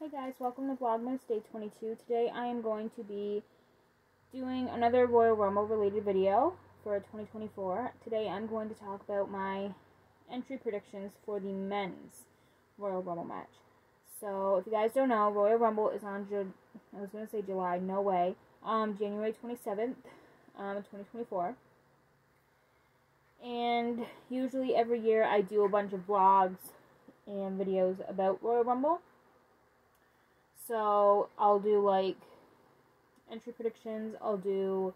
Hey guys, welcome to VLOGMAS Day 22. Today I am going to be doing another Royal Rumble related video for 2024. Today I'm going to talk about my entry predictions for the men's Royal Rumble match. So if you guys don't know, Royal Rumble is on July, no way, January 27th, 2024. And usually every year I do a bunch of vlogs and videos about Royal Rumble. So I'll do like entry predictions. I'll do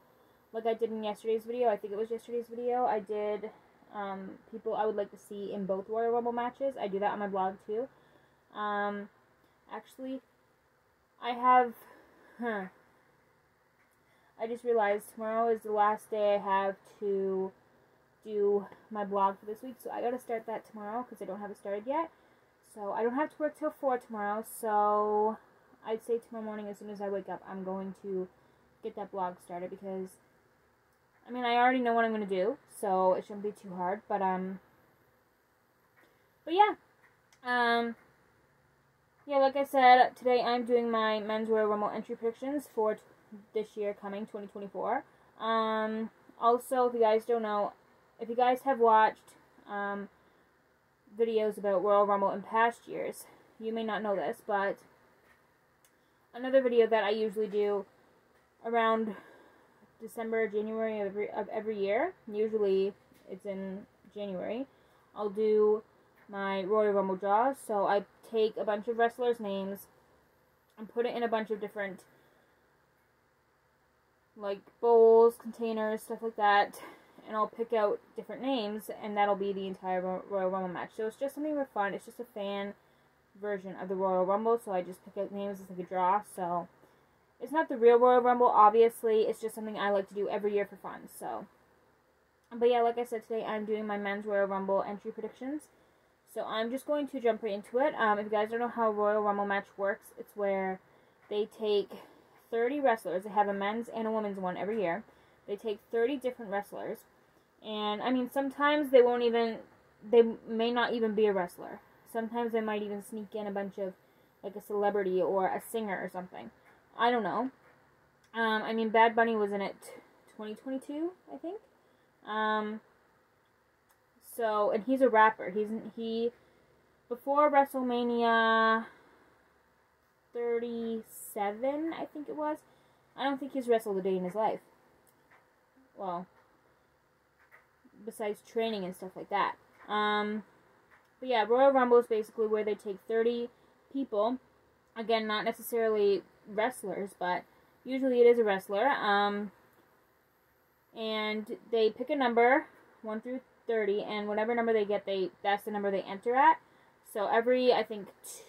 like I did in yesterday's video. I think it was yesterday's video. I did people I would like to see in both Royal Rumble matches. I do that on my blog too. Actually, I have. I just realized tomorrow is the last day I have to do my blog for this week. So I gotta start that tomorrow because I don't have it started yet. So I don't have to work till 4 tomorrow. So I'd say tomorrow morning, as soon as I wake up, I'm going to get that blog started because, I mean, I already know what I'm going to do, so it shouldn't be too hard, but yeah, like I said, today I'm doing my men's Royal Rumble entry predictions for this year coming, 2024, also, if you guys don't know, if you guys have watched, videos about Royal Rumble in past years, you may not know this, but another video that I usually do around December, January of every year, usually it's in January, I'll do my Royal Rumble draws. So I take a bunch of wrestlers' names and put it in a bunch of different like bowls, containers, stuff like that, and I'll pick out different names, and that'll be the entire Royal Rumble match. So it's just something for fun. It's just a fan version of the Royal Rumble, so I just pick out names as like a draw. So it's not the real Royal Rumble, obviously. It's just something I like to do every year for fun. So, but yeah, like I said, today I'm doing my men's Royal Rumble entry predictions. So I'm just going to jump right into it. If you guys don't know how a Royal Rumble match works, it's where they take 30 wrestlers. They have a men's and a women's one every year. They take 30 different wrestlers. And, I mean, sometimes they may not even be a wrestler. Sometimes they might even sneak in a bunch of, like, a celebrity or a singer or something. I don't know. I mean, Bad Bunny was in it 2022, I think. So, and he's a rapper. Before WrestleMania 37, I think it was, I don't think he's wrestled a day in his life. Well, besides training and stuff like that. But yeah, Royal Rumble is basically where they take 30 people. Again, not necessarily wrestlers, but usually it is a wrestler. And they pick a number, 1 through 30, and whatever number they get, that's the number they enter at. So every, I think,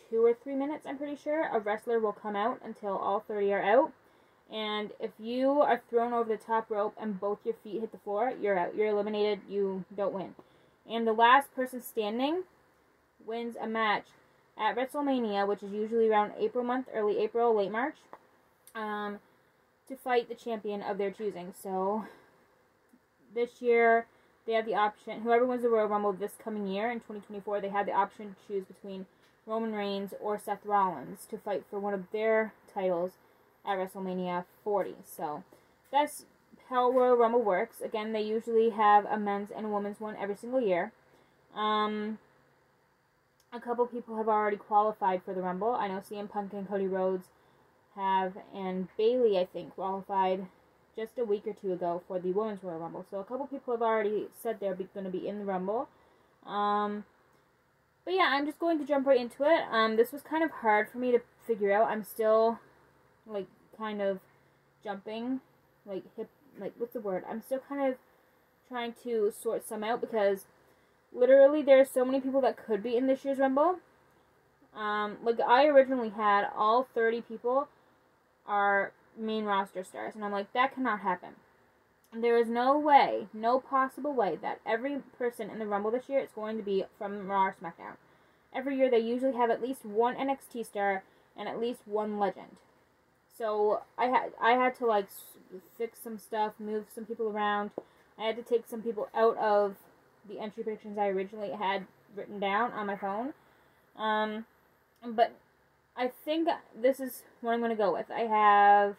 2 or 3 minutes, I'm pretty sure, a wrestler will come out until all 30 are out. And if you are thrown over the top rope and both your feet hit the floor, you're out. You're eliminated. You don't win. And the last person standing wins a match at WrestleMania, which is usually around April month, early April, late March, to fight the champion of their choosing. So this year, they have the option, whoever wins the Royal Rumble this coming year in 2024, they have the option to choose between Roman Reigns or Seth Rollins to fight for one of their titles at WrestleMania 40. So that's how Royal Rumble works. Again, they usually have a men's and a women's one every single year. A couple people have already qualified for the Rumble. I know CM Punk and Cody Rhodes have, and Bayley, I think, qualified just a week or two ago for the Women's Royal Rumble. So a couple people have already said they're going to be in the Rumble. But yeah, I'm just going to jump right into it. This was kind of hard for me to figure out. I'm still, like, kind of jumping, what's the word? I'm still kind of trying to sort some out because literally there are so many people that could be in this year's Rumble. Like, I originally had all 30 people are main roster stars, and I'm like, that cannot happen. There is no way, no possible way that every person in the Rumble this year is going to be from Raw or SmackDown. Every year they usually have at least one NXT star and at least one legend. So I had to like fix some stuff, move some people around. I had to take some people out of the entry predictions I originally had written down on my phone. But I think this is what I'm going to go with. I have,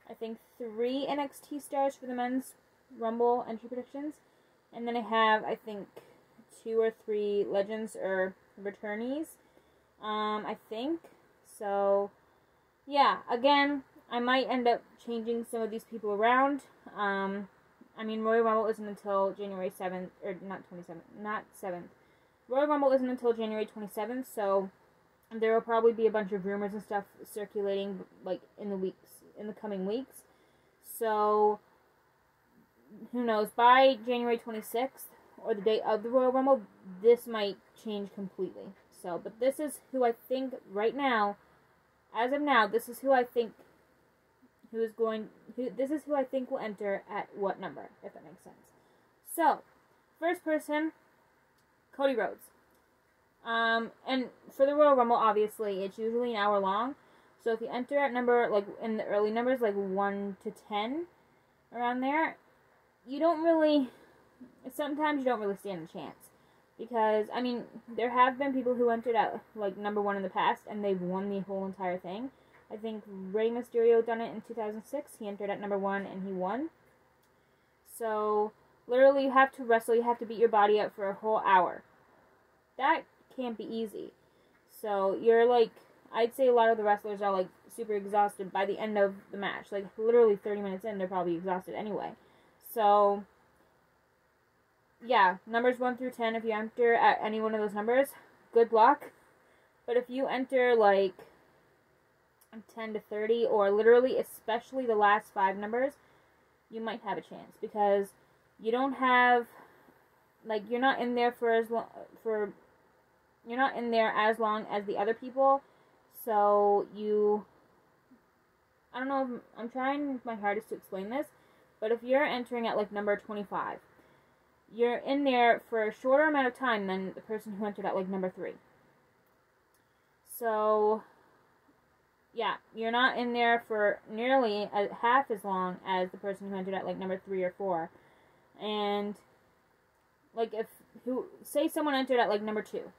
I think, 3 NXT stars for the men's Rumble entry predictions. And then I have, I think, 2 or 3 legends or returnees. I think. So, yeah. Again, I might end up changing some of these people around. I mean, Royal Rumble isn't until January 7th, or not 27th, not 7th. Royal Rumble isn't until January 27th, so there will probably be a bunch of rumors and stuff circulating, like, in the coming weeks. So, who knows, by January 26th, or the day of the Royal Rumble, this might change completely. So, but this is who I think right now, as of now, this is who I think this is who I think will enter at what number, if that makes sense. So, first person, Cody Rhodes. And for the Royal Rumble, obviously, it's usually an hour long. So if you enter at number, like, in the early numbers, like 1 to 10, around there, sometimes you don't really stand a chance. Because, I mean, there have been people who entered at, like, number 1 in the past, and they've won the whole entire thing. I think Rey Mysterio done it in 2006. He entered at number 1 and he won. So, literally, you have to wrestle. You have to beat your body up for a whole hour. That can't be easy. So, you're like, I'd say a lot of the wrestlers are like super exhausted by the end of the match. Like, literally 30 minutes in, they're probably exhausted anyway. So, yeah, numbers 1 through 10, if you enter at any one of those numbers, good luck. But if you enter, like, 10 to 30, or literally, especially the last 5 numbers, you might have a chance. Because you don't have, like, you're not in there you're not in there as long as the other people. So, I don't know if I'm trying my hardest to explain this, but if you're entering at, like, number 25, you're in there for a shorter amount of time than the person who entered at, like, number 3. So, yeah, you're not in there for nearly half as long as the person who entered at, like, number 3 or 4. And, like, say someone entered at, like, number 2,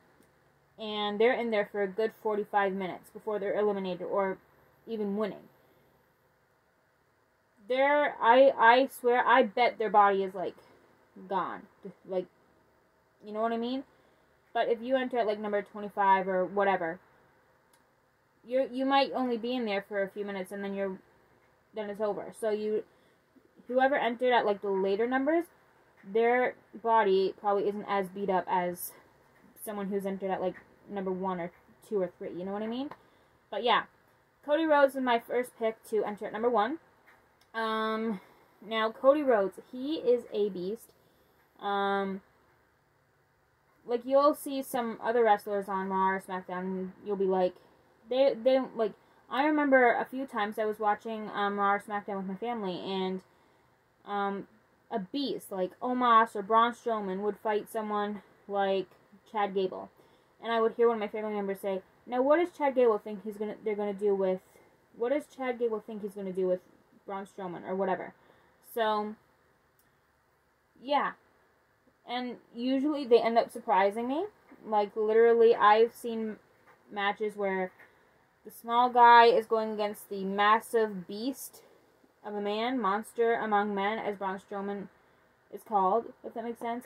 and they're in there for a good 45 minutes before they're eliminated or even winning. I swear, I bet their body is, like, gone. Like, you know what I mean? But if you enter at, like, number 25 or whatever, you might only be in there for a few minutes and then it's over. So whoever entered at, like, the later numbers, their body probably isn't as beat up as someone who's entered at, like, number 1 or 2 or 3, you know what I mean? But yeah, Cody Rhodes is my first pick to enter at number 1. Now, Cody Rhodes, he is a beast. Like, you'll see some other wrestlers on Raw or SmackDown, and you'll be like, they don't, like, I remember a few times I was watching, Raw or SmackDown with my family, and, a beast, like Omos or Braun Strowman, would fight someone like Chad Gable. And I would hear one of my family members say, now what does Chad Gable think he's gonna do with Braun Strowman or whatever? So, yeah. And usually they end up surprising me. Like, literally, I've seen matches where the small guy is going against the massive beast of a man, monster among men, as Braun Strowman is called, if that makes sense.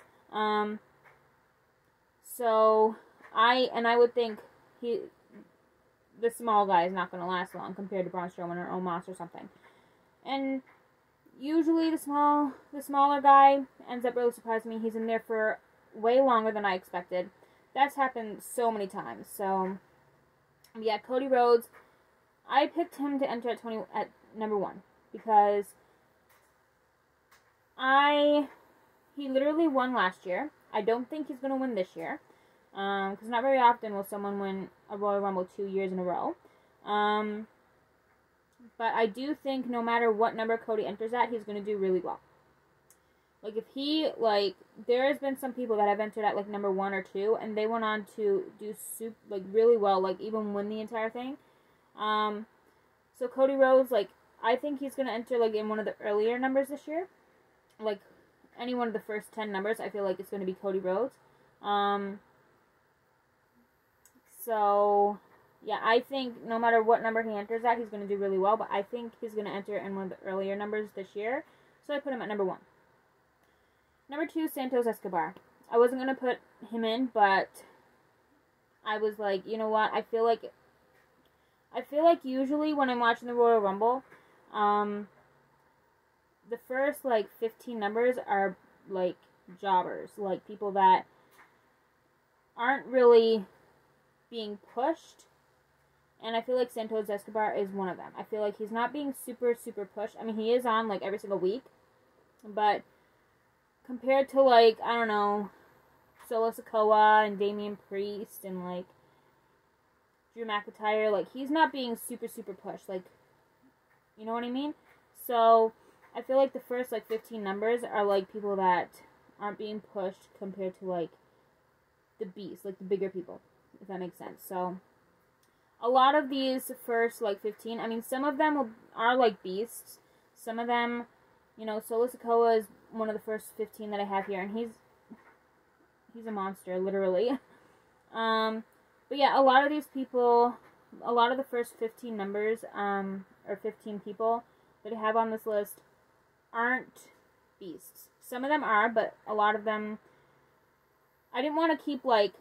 So, I would think the small guy is not going to last long compared to Braun Strowman or Omos or something. And usually the smaller guy ends up really surprising me. He's in there for way longer than I expected. That's happened so many times. So, yeah, Cody Rhodes, I picked him to enter at number 1 because he literally won last year. I don't think he's going to win this year. Because not very often will someone win a Royal Rumble 2 years in a row. But I do think no matter what number Cody enters at, he's going to do really well. Like, there has been some people that have entered at, like, number 1 or 2, and they went on to do, really well, like, even win the entire thing. So Cody Rhodes, like, I think he's going to enter, like, in one of the earlier numbers this year. Like, any one of the first 10 numbers, I feel like it's going to be Cody Rhodes. So, yeah, I think no matter what number he enters at, he's going to do really well. But I think he's going to enter in one of the earlier numbers this year. So I put him at number 1. Number 2, Santos Escobar. I wasn't going to put him in, but I was like, you know what? I feel like usually when I'm watching the Royal Rumble, the first, like, 15 numbers are, like, jobbers. Like, people that aren't really being pushed. And I feel like Santos Escobar is one of them. I feel like he's not being super, super pushed. I mean, he is on, like, every single week. But compared to, like, I don't know, Solo Sikoa and Damian Priest and, like, Drew McIntyre, like, he's not being super, super pushed. Like, you know what I mean? So, I feel like the first, like, 15 numbers are, like, people that aren't being pushed compared to, like, the beast, like, the bigger people, if that makes sense. So, a lot of these first, like, 15, I mean, some of them are, like, beasts. Some of them, you know, Solo Sikoa is one of the first 15 that I have here, and he's a monster, literally. But yeah, a lot of these people, a lot of the first 15 numbers, or 15 people that I have on this list aren't beasts. Some of them are, but a lot of them, I didn't want to keep, like,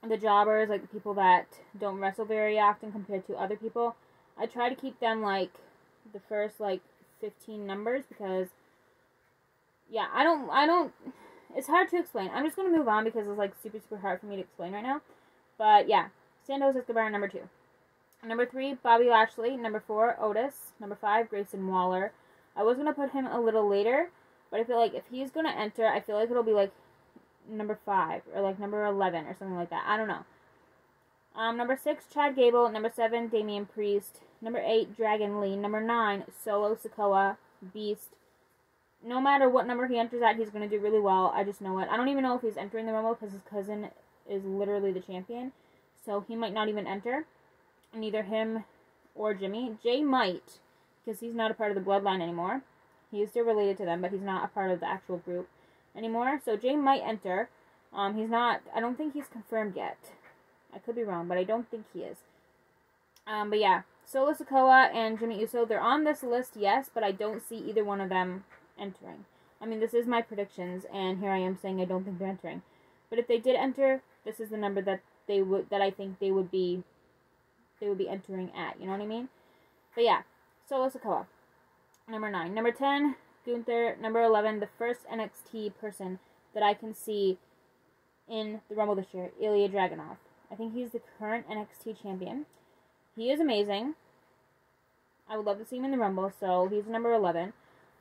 the jobbers, like the people that don't wrestle very often compared to other people. I try to keep them, like, the first, like, 15 numbers because, yeah, I don't, it's hard to explain. I'm just going to move on because it's, like, super, super hard for me to explain right now. But, yeah, Santos Escobar, number 2. Number 3, Bobby Lashley. Number 4, Otis. Number 5, Grayson Waller. I was going to put him a little later, but I feel like if he's going to enter, I feel like it'll be, like, number 5 or, like, number 11 or something like that. I don't know. Number 6, Chad Gable. Number 7, Damian Priest. Number 8, Dragon Lee. Number 9, Solo Sikoa, Beast. No matter what number he enters at, he's going to do really well. I just know it. I don't even know if he's entering the Rumble because his cousin is literally the champion. So he might not even enter. Neither him or Jimmy. Jay might, because he's not a part of the bloodline anymore. He is still related to them, but he's not a part of the actual group anymore. So Jay might enter. He's not, I don't think he's confirmed yet. I could be wrong, but I don't think he is. But yeah, Solo Sikoa and Jimmy Uso, they're on this list, yes, but I don't see either one of them entering. I mean, this is my predictions, and here I am saying I don't think they're entering. But if they did enter, this is the number that I think they would be entering at. You know what I mean? But yeah, Solo Sikoa, number 9. Number 10, Gunther. Number 11, the first NXT person that I can see in the Rumble this year, Ilya Dragunov. I think he's the current NXT champion. He is amazing. I would love to see him in the Rumble, so he's number 11.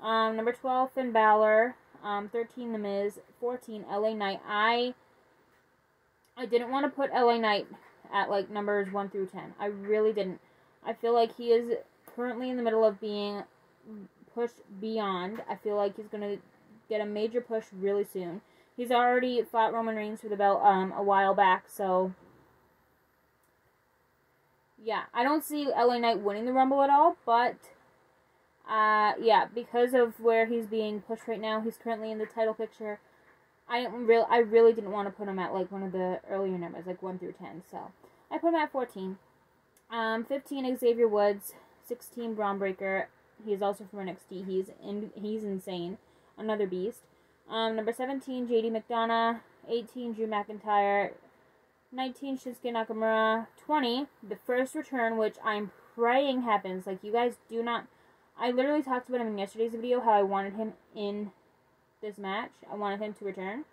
Number 12, Finn Balor. 13, The Miz. 14, LA Knight. I didn't want to put LA Knight at, like, numbers 1 through 10. I really didn't. I feel like he is currently in the middle of being pushed beyond. I feel like he's going to get a major push really soon. He's already fought Roman Reigns for the belt a while back, so yeah, I don't see LA Knight winning the Rumble at all, but yeah, because of where he's being pushed right now, he's currently in the title picture. I really didn't want to put him at, like, one of the earlier numbers, like 1 through 10, so I put him at 14. 15, Xavier Woods. 16, Braun Breaker. He's also from NXT. He's insane. Another beast. Number 17, JD McDonough. 18, Drew McIntyre. 19, Shinsuke Nakamura. 20, the first return, which I'm praying happens. Like, you guys do not... I literally talked about him in yesterday's video, how I wanted him in this match. I wanted him to return.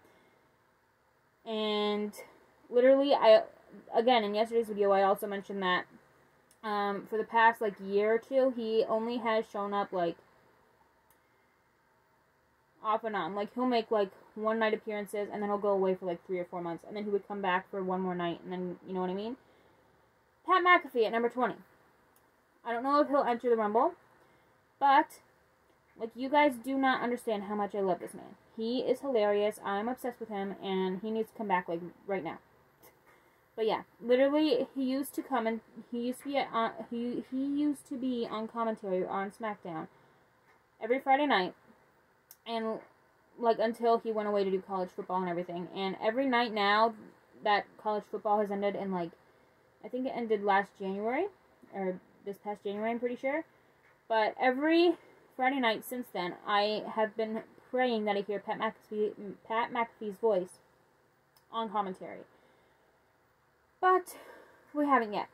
And literally, again, in yesterday's video, I also mentioned that for the past, like, year or two, he only has shown up, like, off and on. Like, he'll make, like, one night appearances, and then he'll go away for, like, 3 or 4 months, and then he would come back for one more night, and then, you know what I mean? Pat McAfee at number 20. I don't know if he'll enter the Rumble, but, like, you guys do not understand how much I love this man. He is hilarious. I'm obsessed with him, and he needs to come back, like, right now. But yeah, literally, he used to come and he used to be on commentary on SmackDown every Friday night, and, like, until he went away to do college football and everything. And every night now that college football has ended, and, like, I think it ended last January, or this past January, I'm pretty sure. But every Friday night since then, I have been praying that I hear Pat McAfee's voice on commentary. But we haven't yet.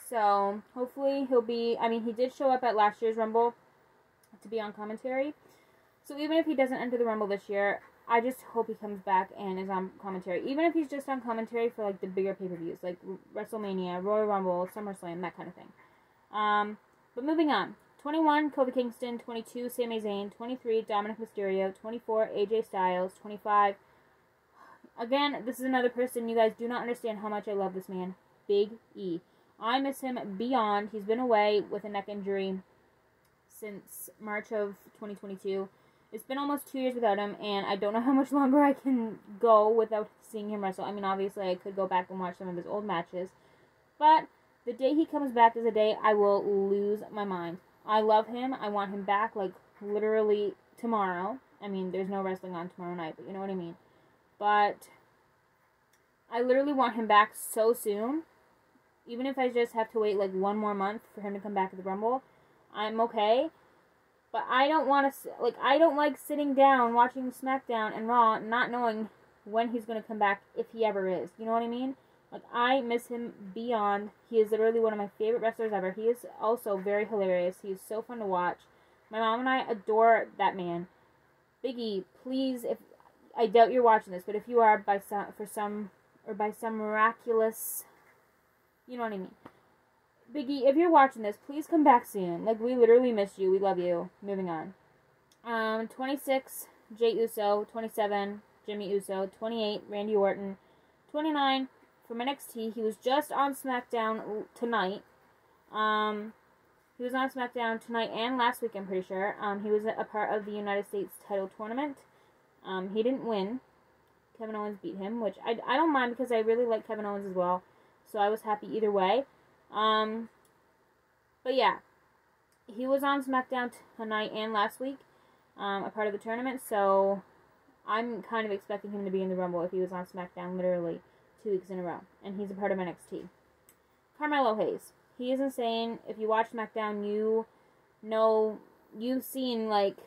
So, hopefully he'll be... I mean, he did show up at last year's Rumble to be on commentary. So, even if he doesn't enter the Rumble this year, I just hope he comes back and is on commentary. Even if he's just on commentary for, like, the bigger pay-per-views, like WrestleMania, Royal Rumble, SummerSlam, that kind of thing. But moving on. 21, Kofi Kingston. 22, Sami Zayn. 23, Dominic Mysterio. 24, AJ Styles. 25... Again, this is another person you guys do not understand how much I love this man. Big E. I miss him beyond. He's been away with a neck injury since March of 2022. It's been almost 2 years without him, and I don't know how much longer I can go without seeing him wrestle. I mean, obviously, I could go back and watch some of his old matches, but the day he comes back is a day I will lose my mind. I love him. I want him back, like, literally tomorrow. I mean, there's no wrestling on tomorrow night, but you know what I mean. But I literally want him back so soon. Even if I just have to wait like 1 more month for him to come back at the Rumble, I'm okay. But I don't want to, like, I don't like sitting down watching SmackDown and Raw not knowing when he's going to come back, if he ever is. You know what I mean? Like, I miss him beyond. He is literally one of my favorite wrestlers ever. He is also very hilarious. He is so fun to watch. My mom and I adore that man. Big E, please, if... I doubt you're watching this, but if you are, by some miraculous, you know what I mean. Biggie, if you're watching this, please come back soon. Like, we literally missed you. We love you. Moving on. 26, Jey Uso. 27, Jimmy Uso. 28, Randy Orton. 29, from NXT. He was just on SmackDown tonight. He was on SmackDown tonight and last week, I'm pretty sure. He was a part of the United States title tournament. He didn't win. Kevin Owens beat him, which I don't mind because I really like Kevin Owens as well. So I was happy either way. But yeah, he was on SmackDown tonight and last week, a part of the tournament. So I'm kind of expecting him to be in the Rumble if he was on SmackDown literally 2 weeks in a row. And he's a part of NXT. Carmelo Hayes. He is insane. If you watch SmackDown, you know, you've seen like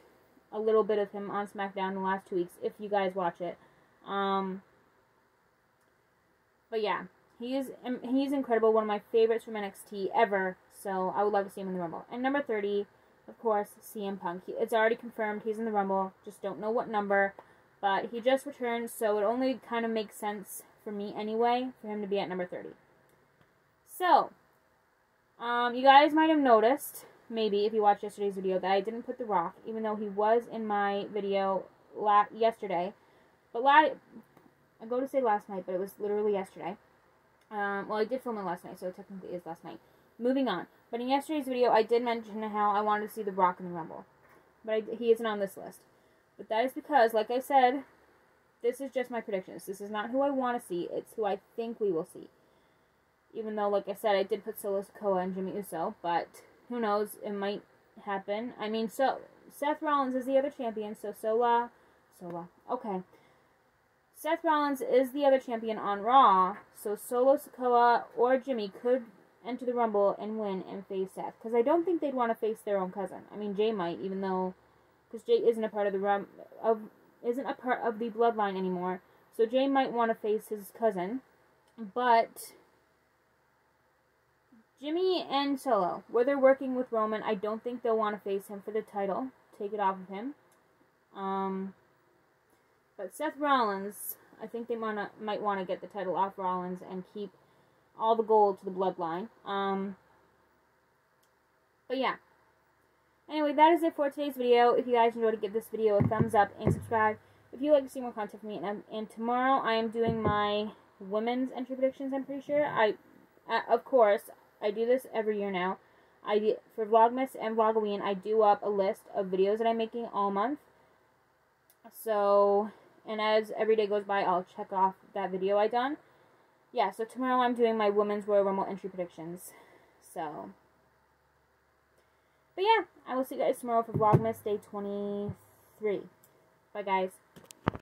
a little bit of him on SmackDown the last 2 weeks, if you guys watch it. But yeah, he's incredible, one of my favorites from NXT ever, so I would love to see him in the Rumble. And number 30, of course, CM Punk. It's already confirmed he's in the Rumble, just don't know what number, but he just returned, so it only kind of makes sense for me anyway, for him to be at number 30. So, you guys might have noticed, maybe, if you watched yesterday's video, that I didn't put The Rock, even though he was in my video yesterday. But I go to say last night, but it was literally yesterday. Well, I did film it last night, so it technically is last night. Moving on. But in yesterday's video, I did mention how I wanted to see The Rock in the Rumble. But he isn't on this list. But that is because, like I said, this is just my predictions. This is not who I want to see. It's who I think we will see. Even though, like I said, I did put Solo Sikoa and Jimmy Uso, but who knows, it might happen. I mean, so Seth Rollins is the other champion, so okay. Seth Rollins is the other champion on Raw, so Solo Sikoa or Jimmy could enter the Rumble and win and face Seth, because I don't think they'd want to face their own cousin. I mean, Jay might, even though, because Jay isn't a part of the bloodline anymore, so Jay might want to face his cousin, but Jimmy and Solo, where they're working with Roman, I don't think they'll want to face him for the title. Take it off of him. But Seth Rollins, I think they might want to get the title off Rollins and keep all the gold to the bloodline. But yeah. Anyway, that is it for today's video. If you guys enjoyed, give this video a thumbs up and subscribe if you'd like to see more content from me. And tomorrow I am doing my women's entry predictions, I'm pretty sure. Of course, I do this every year now. For Vlogmas and Vlogoween, I do up a list of videos that I'm making all month. So, and as every day goes by, I'll check off that video I done. Yeah, so tomorrow I'm doing my Women's Royal Rumble entry predictions. So, but yeah, I will see you guys tomorrow for Vlogmas Day 23. Bye, guys.